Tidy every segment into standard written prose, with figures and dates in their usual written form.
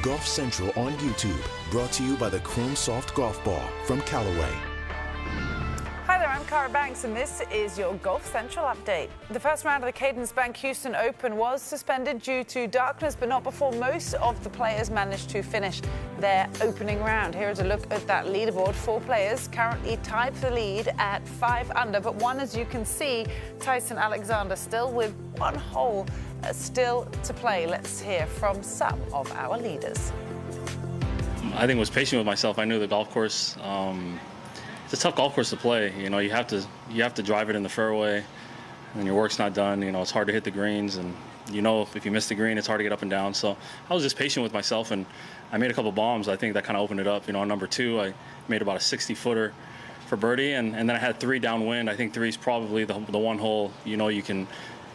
Golf Central on YouTube, brought to you by the Chrome Soft Golf Ball from Callaway. Hi there, I'm Cara Banks, and this is your Golf Central update. The first round of the Cadence Bank Houston Open was suspended due to darkness, but not before most of the players managed to finish their opening round. Here is a look at that leaderboard. 4 players currently tied for the lead at 5 under, but one, as you can see, Tyson Alexander still with 1 hole still to play. Let's hear from some of our leaders. I think I was patient with myself. I knew the golf course. It's a tough golf course to play. You know, you have to drive it in the fairway, and your work's not done. You know, it's hard to hit the greens, and you know if you miss the green, it's hard to get up and down. So I was just patient with myself, and I made a couple bombs. I think that kind of opened it up. You know, on number 2, I made about a 60-footer for birdie, and then I had 3 downwind. I think 3 is probably the one hole, you know, you can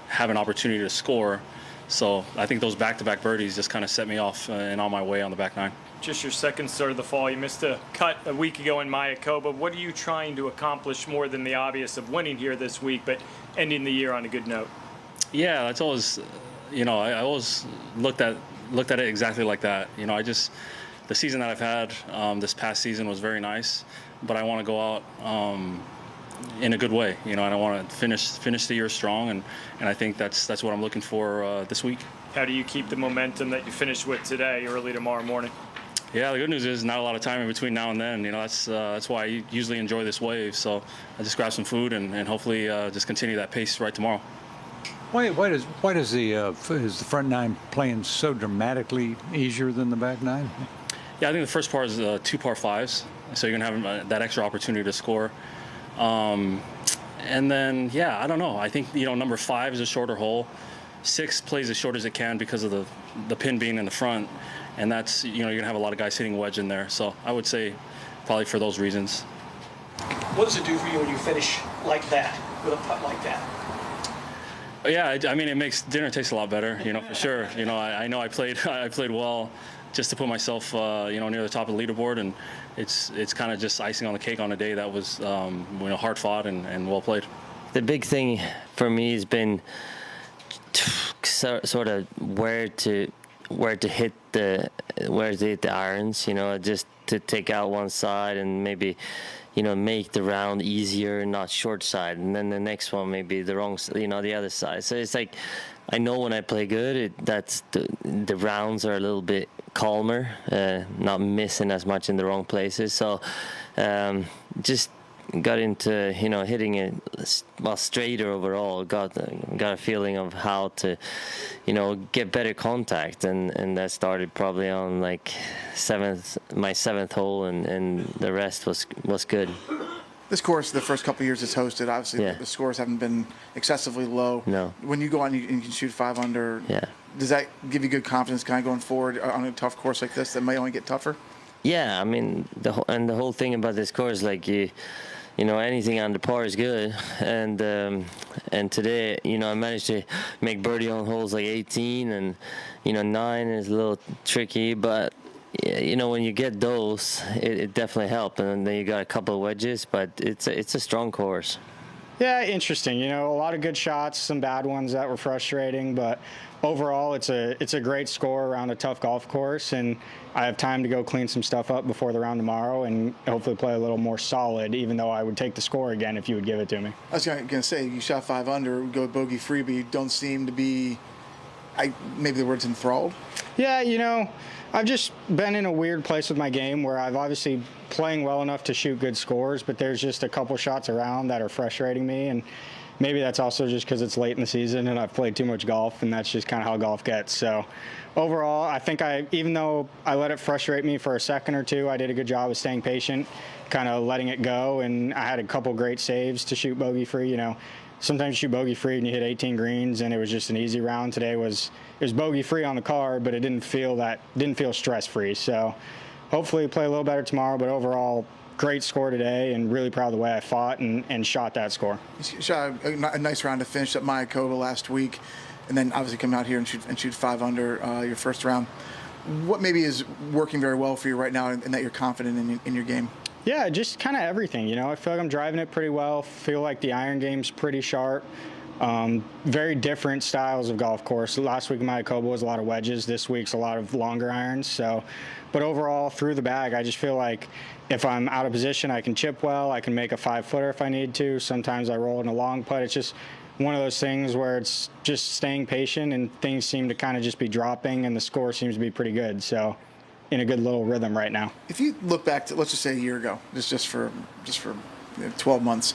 have an opportunity to score. So I think those back-to-back birdies just kind of set me off and on my way on the back 9. Just your second start of the fall. You missed a cut a week ago in Mayakoba. What are you trying to accomplish more than the obvious of winning here this week, but ending the year on a good note? Yeah, that's always, you know, I always looked at it exactly like that. You know, the season that I've had this past season was very nice, but I want to go out in a good way, you know, and I want to finish the year strong, and I think that's what I'm looking for this week. How do you keep the momentum that you finished with today early tomorrow morning? Yeah, the good news is not a lot of time in between now and then. You know, that's why I usually enjoy this wave. So I just grab some food and hopefully just continue that pace right tomorrow. Why is the front 9 playing so dramatically easier than the back 9? Yeah, I think the first par is 2 par 5s, so you're gonna have that extra opportunity to score. And then, yeah, I don't know. I think, you know, number 5 is a shorter hole. 6 plays as short as it can because of the pin being in the front. And that's, you know, you're going to have a lot of guys hitting wedge in there. So I would say probably for those reasons. What does it do for you when you finish like that, with a putt like that? Yeah, I mean, it makes dinner taste a lot better, you know, for sure. You know, I know I played well just to put myself, you know, near the top of the leaderboard. And it's kind of just icing on the cake on a day that was, you know, hard fought and well played. The big thing for me has been sort of where to hit the irons, you know, just to take out one side and maybe, you know, make the round easier, not short side, and then the next one maybe the wrong, you know, the other side. So it's like, I know when I play good, that's the rounds are a little bit calmer, not missing as much in the wrong places. So just got into, you know, hitting it straighter overall. Got a feeling of how to, you know, get better contact, and that started probably on like my 7th hole, and the rest was good. This course, the first couple of years it's hosted, obviously the scores haven't been excessively low. No. When you go on and you can shoot 5 under, yeah, does that give you good confidence kind of going forward on a tough course like this that might only get tougher? Yeah, I mean, the whole thing about this course, like you know, anything under par is good, and today, you know, I managed to make birdie on holes like 18, and you know, 9 is a little tricky, but you know, when you get those, it definitely helps, and then you got a couple of wedges, but it's a strong course. Yeah, interesting. You know, a lot of good shots, some bad ones that were frustrating, but overall, it's a great score around a tough golf course, and I have time to go clean some stuff up before the round tomorrow and hopefully play a little more solid, even though I would take the score again if you would give it to me. I was going to say, you shot 5 under, go bogey free, but you don't seem to be, maybe the word's enthralled? Yeah, you know, I've just been in a weird place with my game where I've obviously playing well enough to shoot good scores, but there's just a couple shots around that are frustrating me, and maybe that's also just because it's late in the season and I've played too much golf, and that's just kind of how golf gets. So overall, I think even though I let it frustrate me for a second or two, I did a good job of staying patient, kind of letting it go, and I had a couple great saves to shoot bogey free. You know, sometimes you shoot bogey free and you hit 18 greens and it was just an easy round. Today it was bogey free on the card, but it didn't feel stress free. So hopefully play a little better tomorrow, but overall, great score today, and really proud of the way I fought and shot that score. You shot a nice round to finish up Mayakoba last week, and then obviously come out here and shoot 5 under your first round. What maybe is working very well for you right now, and that you're confident in your game? Yeah, just kind of everything. You know, I feel like I'm driving it pretty well. Feel like the iron game's pretty sharp. Very different styles of golf course. Last week in Mayakoba was a lot of wedges. This week's a lot of longer irons. So, but overall, through the bag, I just feel like if I'm out of position, I can chip well. I can make a 5-footer if I need to. Sometimes I roll in a long putt. It's just one of those things where it's just staying patient, and things seem to kind of just be dropping, and the score seems to be pretty good. So, in a good little rhythm right now. If you look back to, let's just say a year ago, just for 12 months,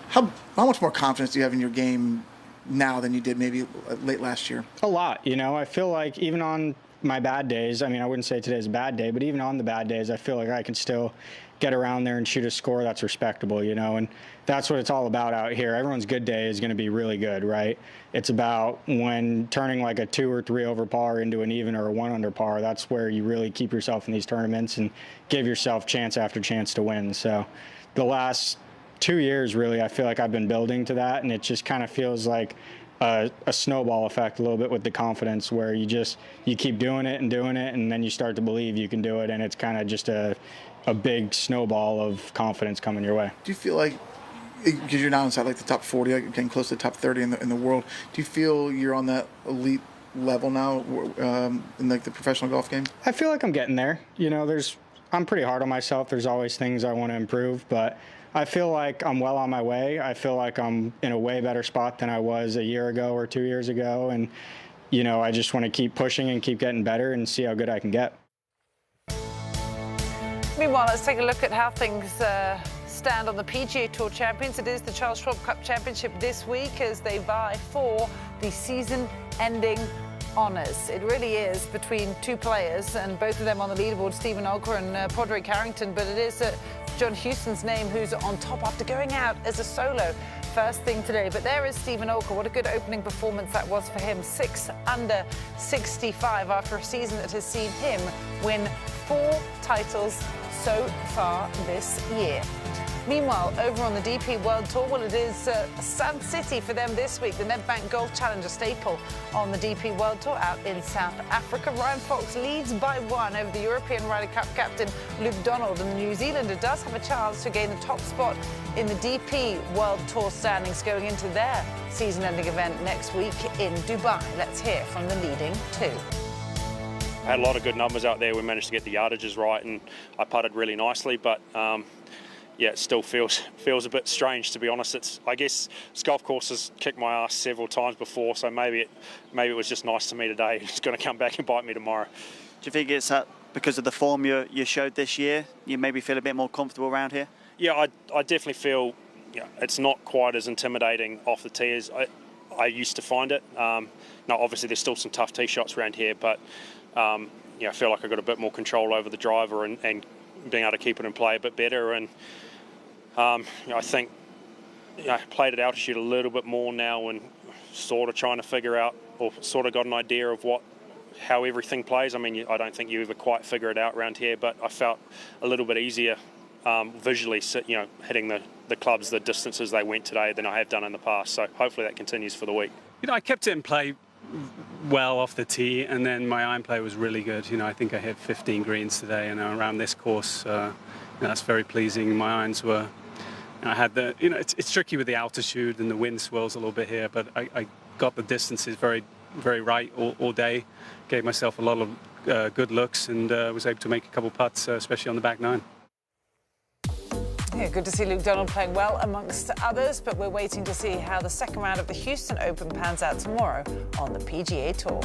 how much more confidence do you have in your game now than you did maybe late last year? A lot. I feel like even on my bad days, I mean, I wouldn't say today's a bad day, but even on the bad days, I feel like I can still get around there and shoot a score that's respectable, and that's what it's all about out here. Everyone's good day is going to be really good, right? It's about when turning like a 2 or 3 over par into an even or a 1 under par. That's where you really keep yourself in these tournaments and give yourself chance after chance to win. So the last 2 years, really, I feel like I've been building to that, and it just kind of feels like a snowball effect a little bit with the confidence, where you keep doing it, and then you start to believe you can do it, and it's kind of just a big snowball of confidence coming your way. Do you feel like, because you're now inside like the top 40, like getting close to the top 30 in the world, do you feel you're on that elite level now in like the professional golf game? I feel like I'm getting there. I'm pretty hard on myself. There's always things I want to improve, but I feel like I'm well on my way. I feel like I'm in a way better spot than I was a year ago or 2 years ago, and I just want to keep pushing and keep getting better and see how good I can get. Meanwhile, let's take a look at how things stand on the PGA Tour Champions. It is the Charles Schwab Cup Championship this week as they vie for the season-ending honours. It really is between 2 players, and both of them on the leaderboard, Stephen Olker and Podrick Harrington, but it is John Houston's name who's on top after going out as a solo first thing today. But there is Stephen Olker. What a good opening performance that was for him. 6 under 65 after a season that has seen him win 4 titles so far this year. Meanwhile, over on the DP World Tour, well, it is Sun City for them this week. The Nedbank Golf Challenger staple on the DP World Tour out in South Africa. Ryan Fox leads by 1 over the European Ryder Cup captain Luke Donald, and the New Zealander does have a chance to gain the top spot in the DP World Tour standings going into their season-ending event next week in Dubai. Let's hear from the leading 2. I had a lot of good numbers out there. We managed to get the yardages right, and I putted really nicely, but yeah, it still feels a bit strange, to be honest. I guess this golf course has kicked my ass several times before, so maybe it was just nice to me today. It's going to come back and bite me tomorrow. Do you think it's because of the form you showed this year, you maybe feel a bit more comfortable around here? Yeah, I definitely feel it's not quite as intimidating off the tee as I used to find it. Now, obviously, there's still some tough tee shots around here, but I feel like I've got a bit more control over the driver and being able to keep it in play a bit better. And I think I played at altitude a little bit more now and sort of trying to figure out, or sort of got an idea of how everything plays. I mean, I don't think you ever quite figure it out around here, but I felt a little bit easier visually, hitting the clubs, the distances they went today than I have done in the past. So hopefully that continues for the week. I kept it in play well off the tee, and then my iron play was really good. I think I hit 15 greens today, and around this course, that's very pleasing. My irons were, I had the, it's tricky with the altitude and the wind swirls a little bit here, but I got the distances very, very right all day. Gave myself a lot of good looks, and was able to make a couple putts, especially on the back 9. Yeah, good to see Luke Donald playing well amongst others, but we're waiting to see how the second round of the Houston Open pans out tomorrow on the PGA Tour.